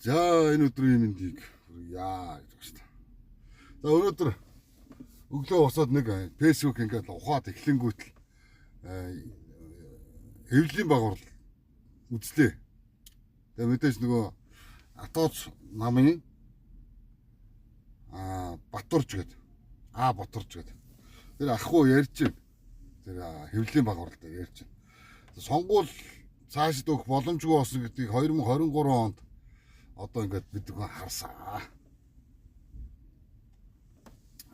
За энэ өдрийн мэндийг яа гэж байна. За өнөөдөр өглөө босоод нэг Facebook ингээд ухаад эхлэнгүүтэл хэвлэлийн багварал үзлээ. Тэгээ мэдээж нөгөө Атооц намын Батурж гэдэг Батурж гэдэг тэр ахгүй ярьж байна. Тэр хэвлэлийн багварал дээр ярьж байна. Сонгуул цаашд өгөх боломжгүй болсон гэдгийг 2023 онд одоо ингээд бид хүн харсаа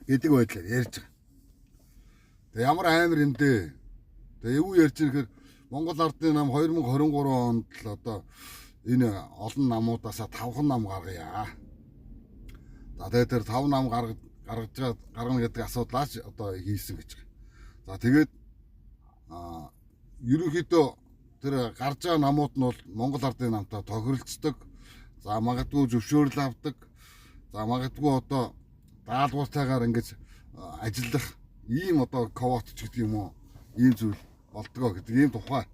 гэдэг байдлаар ярьж байгаа. Тэгээ ямар амар юм дээ. Тэгээ юу ярьж ирэхээр Монгол Ардын нам 2023 онд л одоо энэ олон намуудаасаа 5 нам гаргая. За тэгээ тэр 5 нам гаргана гэдэг асуудлаач одоо хийсэн гэж байгаа. За тэгээд ерөнхийдөө тэр гарч байгаа намууд нь бол Монгол Ардын намтай тохиролцдог. За магадгүй зөвшөөрөл авдаг. За магадгүй одоо даалгавартайгаар ингэж ажиллах ийм одоо квот ч гэдэг юм уу ийм зүйл болдгоо гэдэг ийм тухай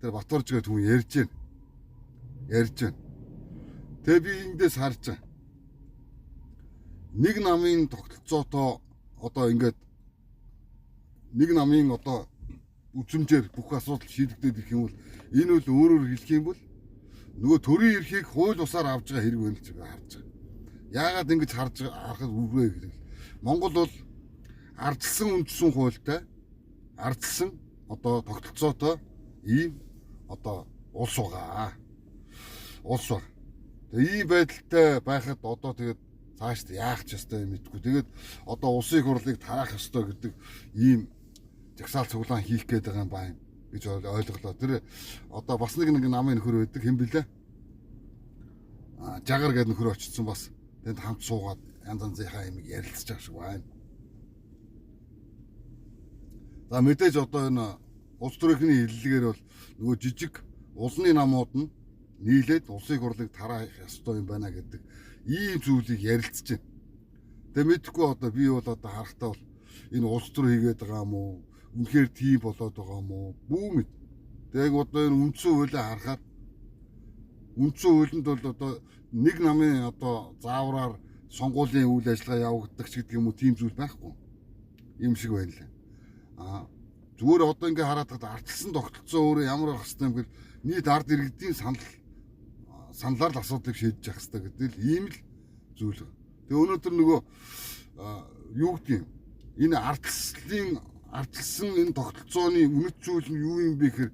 тэр Батурж гэдэг хүн ярьж байна. Тэгээ би эндээс харж байгаа. Нэг намын тогтолцоотоо одоо ингээд нэг намын одоо үзмжээр бүх асуудал шийдэгдээд ирэх юм бол энэ үл өөрөөр хэлэх юм бол нөгөө төрийн эрхийг хууль бусаар авж байгаа хэрэг байна гэж харж байгаа. Яагаад ингэж харахад үгүй гэвэл Монгол бол ардчилсан үндсэн хуультай ардчилсан одоо тогтолцоотой ийм одоо улс байгаа. Тэгээ ийм байдалтай байхад одоо тэгээд цаашд яах ч ёстой юм мэдгүй. Тэгээд одоо улсын хурлыг тараах ёстой гэдэг ийм жагсаал цуглаан хийх гээд байгаа юм байна гэж ойлголоо. Тэр одоо бас нэг намын нөхөр байдаг хэм блэ? Жагар гэдэг нөхөр очсон бас тэнд хамт суугаад янз янзынхаа юм ярилцж байгаа шиг байна. За мэдээж одоо энэ улс төрийн хэллэгээр бол нөгөө жижиг улсны намууд нь нийлээд улсын хурлыг тараах ёстой юм байна гэдэг ийм зүйлийг ярилцж байна. Тэгээ мэдхгүй одоо би бол одоо харахтаа бол энэ улс төр хийгээд байгаа юм уу? Үнэхээр тийм болоод байгаа юм уу? Бүү мэд. Тэгээ одоо энэ үндсэн хуулийг харахад үндсэн хуулинд бол одоо нэг намын одоо заавраар сонгуулийн үйл ажиллагаа явагддаг ч гэдэг юм уу тийм зүйл байхгүй. Ийм шиг байна лээ. Зүгээр одоо ингээ хараад ардчилсан тогтолцоо өөрөө ямар байх хэвээр юм бэл нийт ард иргэдийн саналаар л асуудлыг шийдэж явах хэрэгтэй гэдэг л ийм л зүйл. Тэгээ өнөөдөр нөгөө юу гэдэг юм энэ ардчилсан энэ тогтолцооны үнэт зүйл нь юу юм бэ гэхээр